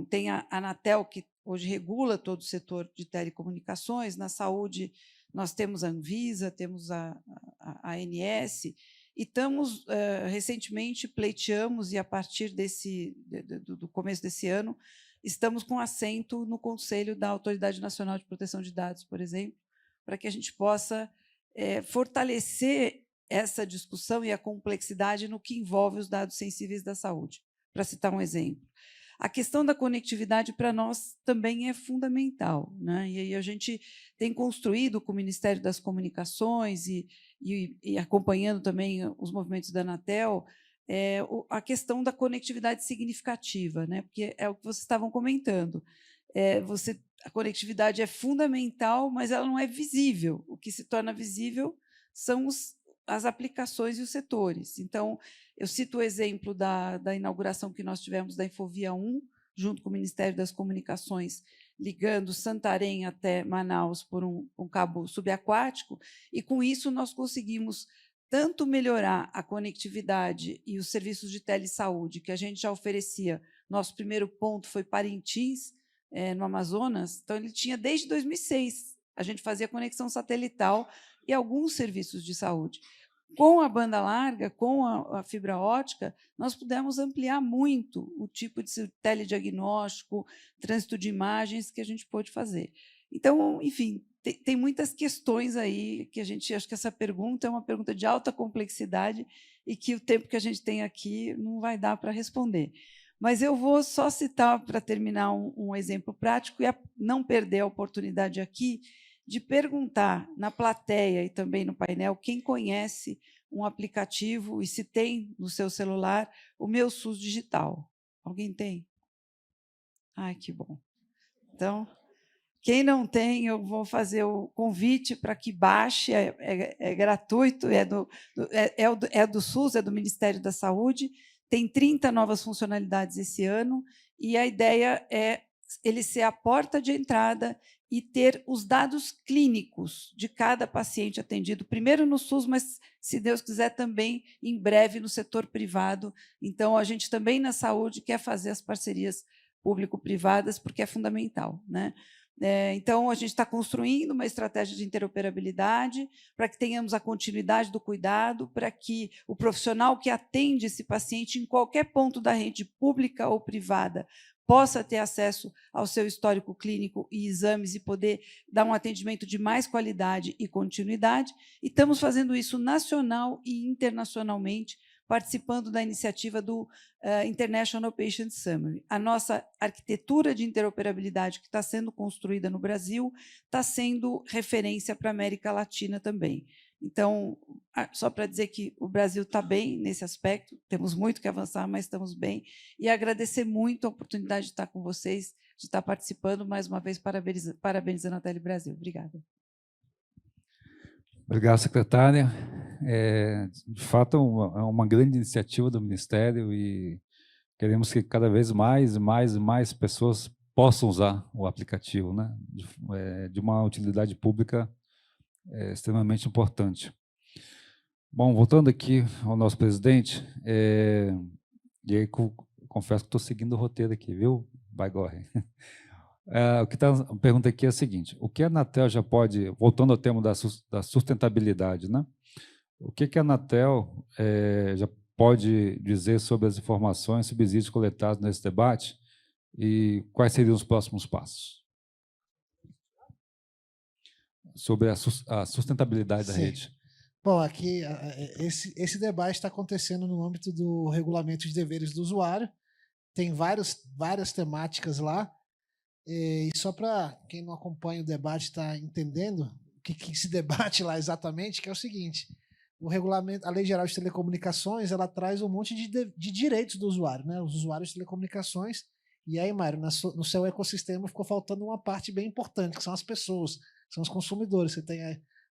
tem a Anatel, que hoje regula todo o setor de telecomunicações. Na saúde, nós temos a Anvisa, temos a ANS, e estamos, recentemente, pleiteamos, e a partir do começo desse ano, estamos com assento no Conselho da Autoridade Nacional de Proteção de Dados, por exemplo, para que a gente possa fortalecer essa discussão e a complexidade no que envolve os dados sensíveis da saúde. Para citar um exemplo, a questão da conectividade para nós também é fundamental, né? E aí a gente tem construído com o Ministério das Comunicações e acompanhando também os movimentos da Anatel, a questão da conectividade significativa, né? Porque é o que vocês estavam comentando. A conectividade é fundamental, mas ela não é visível. O que se torna visível são as aplicações e os setores. Então, eu cito o exemplo da inauguração que nós tivemos da Infovia 1, junto com o Ministério das Comunicações, ligando Santarém até Manaus por um cabo subaquático, e, com isso, nós conseguimos tanto melhorar a conectividade e os serviços de telesaúde, que a gente já oferecia. Nosso primeiro ponto foi Parintins, no Amazonas, então ele tinha desde 2006. A gente fazia conexão satelital e alguns serviços de saúde. Com a banda larga, com a fibra ótica, nós pudemos ampliar muito o tipo de telediagnóstico, trânsito de imagens que a gente pôde fazer. Então, enfim, tem muitas questões aí que a gente acho que essa pergunta é uma pergunta de alta complexidade e que o tempo que a gente tem aqui não vai dar para responder. Mas eu vou só citar, para terminar, um exemplo prático e não perder a oportunidade aqui de perguntar na plateia e também no painel quem conhece um aplicativo e se tem no seu celular o Meu SUS Digital. Alguém tem? Ai, que bom. Então, quem não tem, eu vou fazer o convite para que baixe, é gratuito, é do SUS, é do Ministério da Saúde, tem 30 novas funcionalidades esse ano, e a ideia é ele ser a porta de entrada e ter os dados clínicos de cada paciente atendido, primeiro no SUS, mas, se Deus quiser, também, em breve, no setor privado. Então, a gente também, na saúde, quer fazer as parcerias público-privadas, porque é fundamental, né? Então, a gente está construindo uma estratégia de interoperabilidade para que tenhamos a continuidade do cuidado, para que o profissional que atende esse paciente em qualquer ponto da rede pública ou privada possa ter acesso ao seu histórico clínico e exames e poder dar um atendimento de mais qualidade e continuidade. E estamos fazendo isso nacional e internacionalmente, participando da iniciativa do International Patient Summary. A nossa arquitetura de interoperabilidade que está sendo construída no Brasil está sendo referência para a América Latina também. Então, só para dizer que o Brasil está bem nesse aspecto, temos muito que avançar, mas estamos bem, e agradecer muito a oportunidade de estar com vocês, de estar participando, mais uma vez, parabenizando a Tele Brasil. Obrigada. Obrigado, secretária. De fato, é uma grande iniciativa do Ministério e queremos que cada vez mais pessoas possam usar o aplicativo, né? De uma utilidade pública extremamente importante. Bom, voltando aqui ao nosso presidente, e aí confesso que estou seguindo o roteiro aqui, viu, Baigorre. O que está a pergunta aqui é a seguinte: o que a Anatel já pode, voltando ao tema da sustentabilidade, né? O que a Anatel já pode dizer sobre as informações, subsídios coletados nesse debate e quais seriam os próximos passos? Sobre a sustentabilidade da Sim. rede. Bom, aqui esse debate está acontecendo no âmbito do regulamento de deveres do usuário. Tem várias temáticas lá. E só para quem não acompanha o debate estar entendendo o que se debate lá exatamente, que é o seguinte: o regulamento, a Lei Geral de Telecomunicações, ela traz um monte de direitos do usuário, né? Os usuários de telecomunicações. E aí, Mário, no seu ecossistema ficou faltando uma parte bem importante, que são as pessoas, são os consumidores. Você tem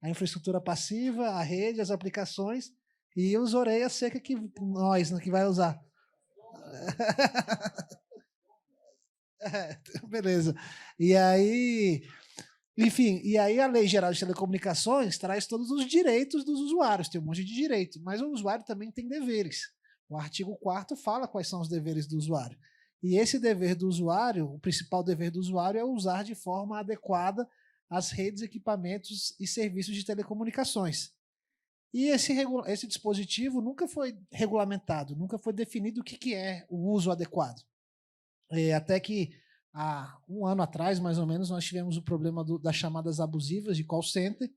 a infraestrutura passiva, a rede, as aplicações e os orelha seca que nós, né, que vai usar. Beleza. E aí, enfim, e aí a Lei Geral de Telecomunicações traz todos os direitos dos usuários, tem um monte de direito, mas o usuário também tem deveres. O artigo 4º fala quais são os deveres do usuário. E esse dever do usuário, o principal dever do usuário é usar de forma adequada as redes, equipamentos e serviços de telecomunicações. E esse dispositivo nunca foi regulamentado, nunca foi definido o que é o uso adequado. Até que há um ano atrás, mais ou menos, nós tivemos o problema das chamadas abusivas de call center,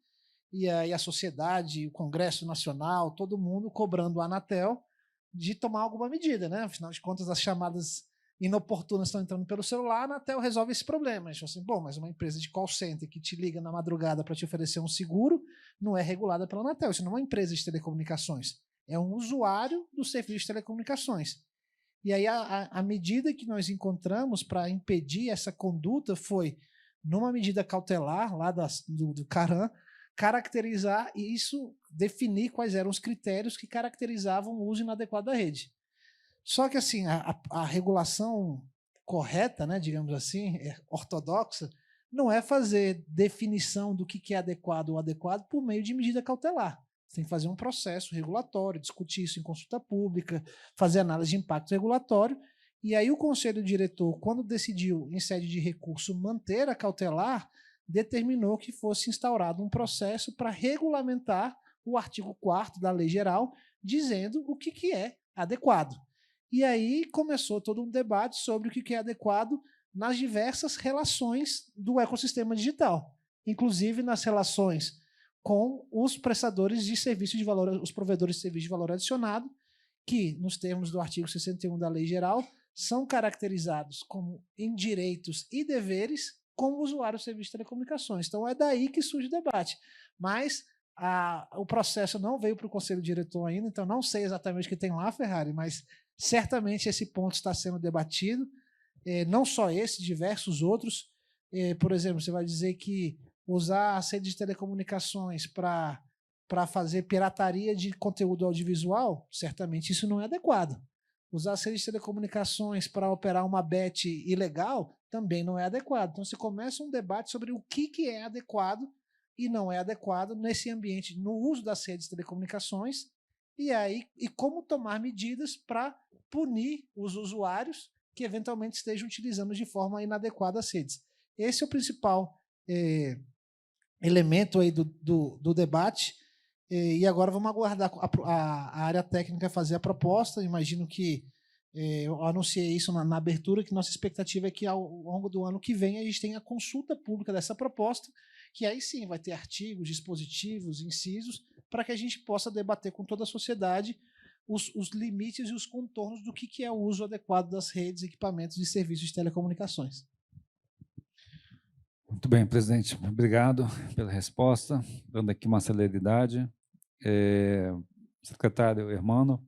e aí a sociedade, o Congresso Nacional, todo mundo cobrando a Anatel de tomar alguma medida, né? Afinal de contas, as chamadas inoportunas estão entrando pelo celular, a Anatel resolve esse problema. A gente fala assim, bom, mas uma empresa de call center que te liga na madrugada para te oferecer um seguro não é regulada pela Anatel, isso não é uma empresa de telecomunicações, é um usuário do serviço de telecomunicações. E aí a medida que nós encontramos para impedir essa conduta foi, numa medida cautelar lá do CARAN, caracterizar isso, definir quais eram os critérios que caracterizavam o uso inadequado da rede. Só que assim, a regulação correta, né, digamos assim, ortodoxa, não é fazer definição do que é adequado ou adequado por meio de medida cautelar. Você tem que fazer um processo regulatório, discutir isso em consulta pública, fazer análise de impacto regulatório. E aí o Conselho Diretor, quando decidiu, em sede de recurso, manter a cautelar, determinou que fosse instaurado um processo para regulamentar o artigo 4º da Lei Geral, dizendo o que é adequado. E aí começou todo um debate sobre o que é adequado nas diversas relações do ecossistema digital, inclusive nas relações com os prestadores de serviço de valor, os provedores de serviço de valor adicionado, que, nos termos do artigo 61 da Lei Geral, são caracterizados como em direitos e deveres como usuário do serviço de telecomunicações. Então, é daí que surge o debate. Mas o processo não veio para o Conselho Diretor ainda, então não sei exatamente o que tem lá, Ferrari, mas certamente esse ponto está sendo debatido. Não só esse, diversos outros. Por exemplo, você vai dizer que usar as redes de telecomunicações para fazer pirataria de conteúdo audiovisual, certamente isso não é adequado. Usar as redes de telecomunicações para operar uma bet ilegal também não é adequado. Então, você começa um debate sobre o que é adequado e não é adequado nesse ambiente, no uso das redes de telecomunicações, e como tomar medidas para punir os usuários que eventualmente estejam utilizando de forma inadequada as redes. Esse é o principal elemento aí do debate. E agora vamos aguardar a área técnica fazer a proposta. Imagino que eu anunciei isso na abertura, que nossa expectativa é que ao longo do ano que vem a gente tenha a consulta pública dessa proposta, que aí sim vai ter artigos, dispositivos, incisos, para que a gente possa debater com toda a sociedade os limites e os contornos do que é o uso adequado das redes, equipamentos e serviços de telecomunicações. Muito bem, presidente. Obrigado pela resposta, dando aqui uma celeridade. Secretário Hermano,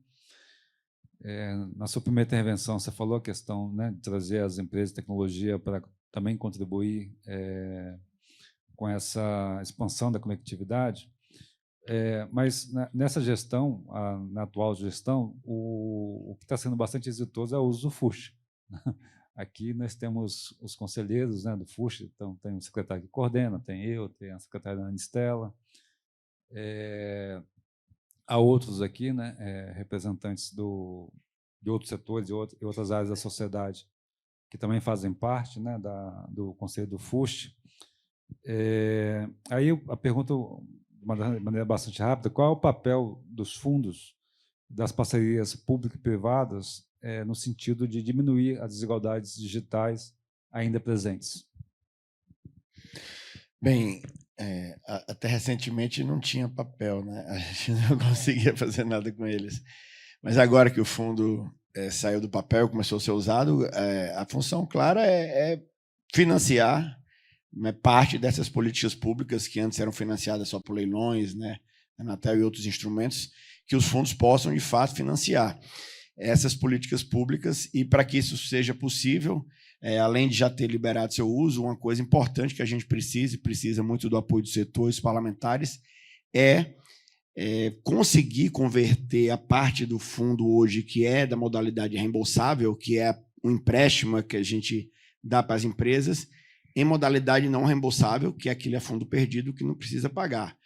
na sua primeira intervenção, você falou a questão, né, de trazer as empresas de tecnologia para também contribuir com essa expansão da conectividade, mas nessa gestão, na atual gestão, o que está sendo bastante exitoso é o uso do FUSH. Aqui nós temos os conselheiros, né, do FUSH, então tem o secretário que coordena, tem eu, tem a secretária Ana Estela, há outros aqui, né, representantes de outros setores e outras áreas da sociedade que também fazem parte, né, do Conselho do FUST. Aí a pergunta, de maneira bastante rápida, qual é o papel dos fundos, das parcerias público e privadas, no sentido de diminuir as desigualdades digitais ainda presentes? Bem, até recentemente não tinha papel, né? A gente não conseguia fazer nada com eles. Mas agora que o fundo saiu do papel, começou a ser usado, a função clara é financiar, né, parte dessas políticas públicas que antes eram financiadas só por leilões, né, Anatel e outros instrumentos, que os fundos possam, de fato, financiar essas políticas públicas. E para que isso seja possível, além de já ter liberado seu uso, uma coisa importante que a gente precisa muito do apoio dos setores parlamentares, é conseguir converter a parte do fundo hoje que é da modalidade reembolsável, que é um empréstimo que a gente dá para as empresas, em modalidade não reembolsável, que é aquele fundo perdido que não precisa pagar.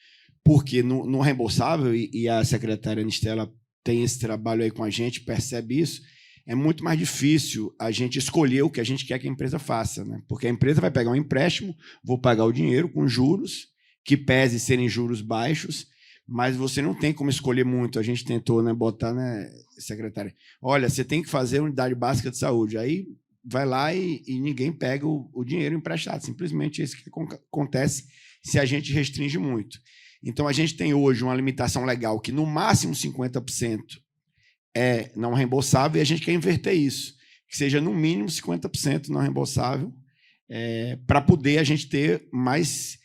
Porque no reembolsável, e a secretária Anistela tem esse trabalho aí com a gente, percebe isso, é muito mais difícil a gente escolher o que a gente quer que a empresa faça, né? Porque a empresa vai pegar um empréstimo, vou pagar o dinheiro com juros, que pese serem juros baixos, mas você não tem como escolher muito. A gente tentou, né, botar, né, secretária, olha, você tem que fazer unidade básica de saúde. Aí vai lá e ninguém pega o dinheiro emprestado. Simplesmente isso que acontece se a gente restringe muito. Então, a gente tem hoje uma limitação legal que, no máximo, 50% é não reembolsável, e a gente quer inverter isso, que seja, no mínimo, 50% não reembolsável, para poder a gente ter mais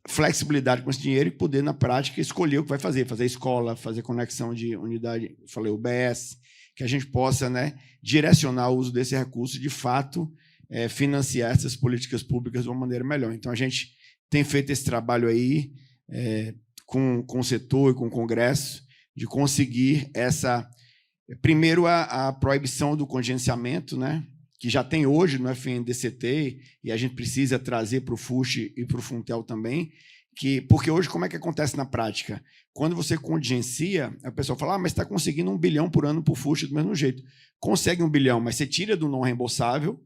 flexibilidade com esse dinheiro e poder, na prática, escolher o que vai fazer escola, fazer conexão de unidade, falei, UBS, que a gente possa, né, direcionar o uso desse recurso e, de fato, financiar essas políticas públicas de uma maneira melhor. Então, a gente tem feito esse trabalho aí com o setor e com o Congresso de conseguir primeiro, a proibição do contingenciamento, né, que já tem hoje no FNDCT, e a gente precisa trazer para o FUST e para o Funtel também, porque hoje, como é que acontece na prática? Quando você contingencia, a pessoa fala, mas está conseguindo 1 bilhão por ano para o FUST do mesmo jeito. Consegue 1 bilhão, mas você tira do não reembolsável,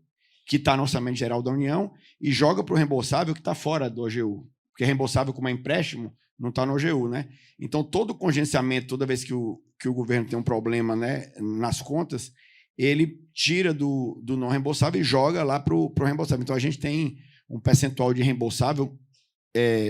que está no Orçamento Geral da União, e joga para o reembolsável, que está fora do OGU. Porque reembolsável como empréstimo não está no OGU, né? Então, todo o contingenciamento, toda vez que o governo tem um problema, né, nas contas, ele tira do não reembolsável e joga lá para o reembolsável. Então, a gente tem um percentual de reembolsável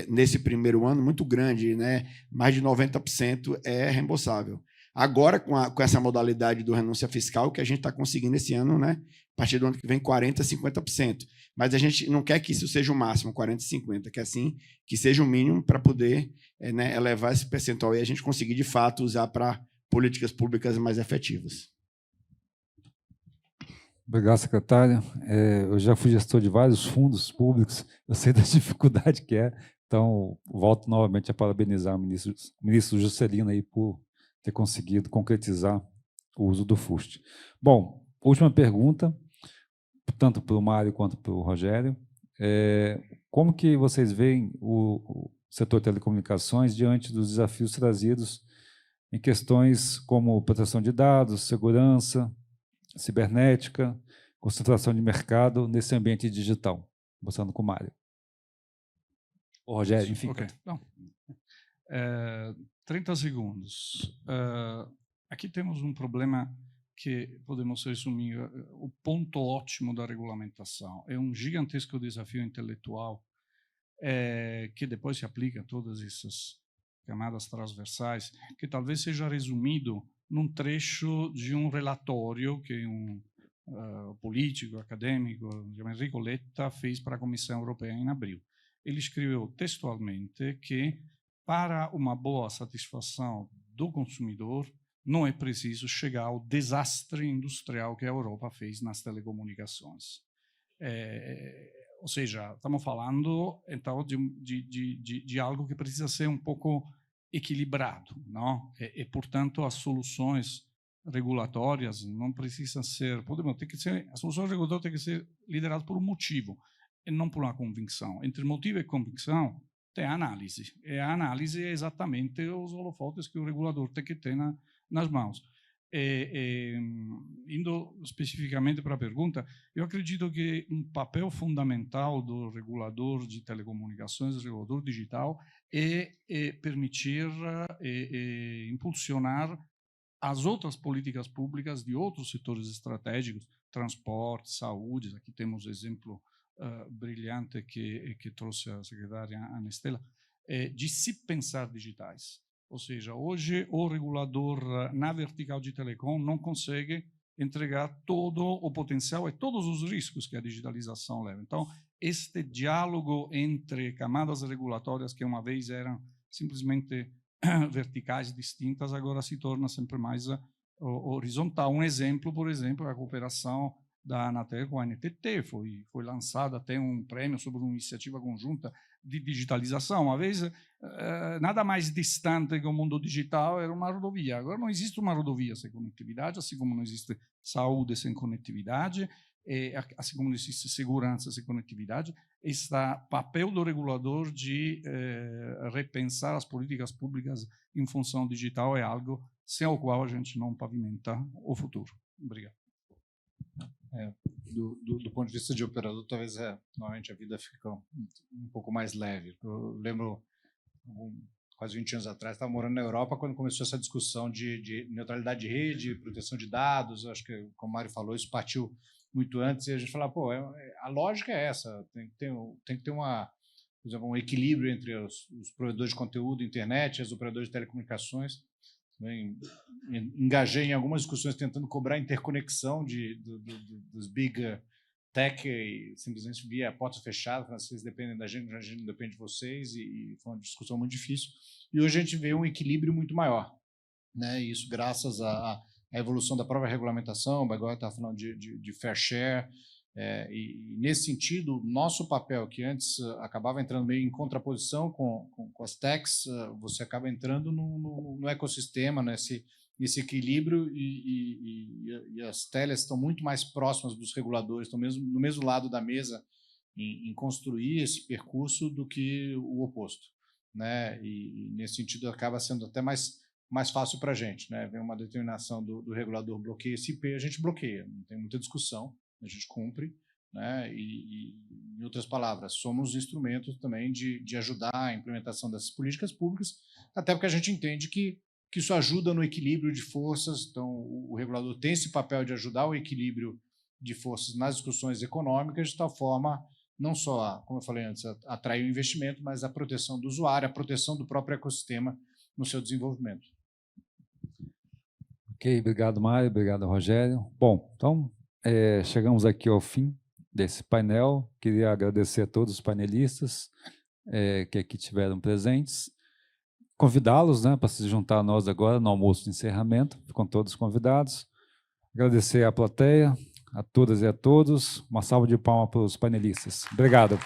nesse primeiro ano muito grande, né? Mais de 90% é reembolsável. Agora, com essa modalidade do renúncia fiscal, que a gente está conseguindo esse ano, né? A partir do ano que vem, 40%, 50%. Mas a gente não quer que isso seja o máximo, 40% e 50%, quer sim que seja o mínimo para poder né, elevar esse percentual e a gente conseguir, de fato, usar para políticas públicas mais efetivas. Obrigado, secretário. Eu já fui gestor de vários fundos públicos, eu sei da dificuldade que é, então volto novamente a parabenizar o ministro Juscelino aí por ter conseguido concretizar o uso do FUST. Bom, última pergunta, tanto para o Mário quanto para o Rogério. Como que vocês veem o setor de telecomunicações diante dos desafios trazidos em questões como proteção de dados, segurança, cibernética, concentração de mercado nesse ambiente digital? Começando com o Mário. O Rogério, enfim. Okay. 30 segundos. Aqui temos um problema que podemos resumir o ponto ótimo da regulamentação. É um gigantesco desafio intelectual que depois se aplica a todas essas camadas transversais, que talvez seja resumido num trecho de um relatório que um político, acadêmico, Enrico Letta, fez para a Comissão Europeia em abril. Ele escreveu textualmente que, para uma boa satisfação do consumidor, não é preciso chegar ao desastre industrial que a Europa fez nas telecomunicações. Ou seja, estamos falando, então, de algo que precisa ser um pouco equilibrado, não? Portanto, as soluções regulatórias não precisam ser, as soluções regulatórias têm que ser lideradas por um motivo e não por uma convicção. Entre motivo e convicção tem a análise. E a análise é exatamente os holofotes que o regulador tem que ter nas mãos. Indo especificamente para a pergunta, eu acredito que um papel fundamental do regulador de telecomunicações, do regulador digital, é permitir impulsionar as outras políticas públicas de outros setores estratégicos, transporte, saúde. Aqui temos exemplo brilhante que trouxe a secretária Ana Estela, de se pensar digitais. Ou seja, hoje o regulador na vertical de telecom não consegue entregar todo o potencial e todos os riscos que a digitalização leva. Então, este diálogo entre camadas regulatórias que uma vez eram simplesmente verticais distintas, agora se torna sempre mais horizontal. Um exemplo, por exemplo, é a cooperação da Anatel com a NTT. Foi lançado até um prêmio sobre uma iniciativa conjunta de digitalização. Uma vez, nada mais distante que o mundo digital era uma rodovia. Agora não existe uma rodovia sem conectividade, assim como não existe saúde sem conectividade, assim como não existe segurança sem conectividade. Esse papel do regulador de repensar as políticas públicas em função digital é algo sem o qual a gente não pavimenta o futuro. Obrigado. Do ponto de vista de operador, talvez normalmente a vida fica um pouco mais leve. Eu lembro, quase 20 anos atrás, estava morando na Europa quando começou essa discussão de neutralidade de rede, proteção de dados. Acho que, como o Mário falou, isso partiu muito antes, e a gente falava, a lógica é essa, tem que ter por exemplo, um equilíbrio entre os provedores de conteúdo, internet, os operadores de telecomunicações. Engajei em algumas discussões tentando cobrar interconexão dos big tech, e simplesmente via porta fechada, vocês dependem da gente, a gente não depende de vocês, e foi uma discussão muito difícil. E hoje a gente vê um equilíbrio muito maior, né? E isso graças à evolução da própria regulamentação. Agora está falando de fair share, e nesse sentido, nosso papel, que antes acabava entrando meio em contraposição com as techs, você acaba entrando no ecossistema, nesse equilíbrio, e as teles estão muito mais próximas dos reguladores, estão no mesmo lado da mesa em construir esse percurso do que o oposto, né? E nesse sentido acaba sendo até mais fácil para a gente, né? Vem uma determinação do regulador, bloqueia esse IP, a gente bloqueia, não tem muita discussão, a gente cumpre, né? E em outras palavras, somos instrumentos também de ajudar a implementação dessas políticas públicas, até porque a gente entende que isso ajuda no equilíbrio de forças. Então, o regulador tem esse papel de ajudar o equilíbrio de forças nas discussões econômicas, de tal forma, não só, como eu falei antes, atrair o investimento, mas a proteção do usuário, a proteção do próprio ecossistema no seu desenvolvimento. Ok, obrigado, Mário, obrigado, Rogério. Bom, então, chegamos aqui ao fim desse painel. Queria agradecer a todos os panelistas que aqui tiveram presentes, convidá-los, né, para se juntar a nós agora no almoço de encerramento. Ficam todos convidados. Agradecer à plateia, a todas e a todos. Uma salva de palmas para os panelistas. Obrigado.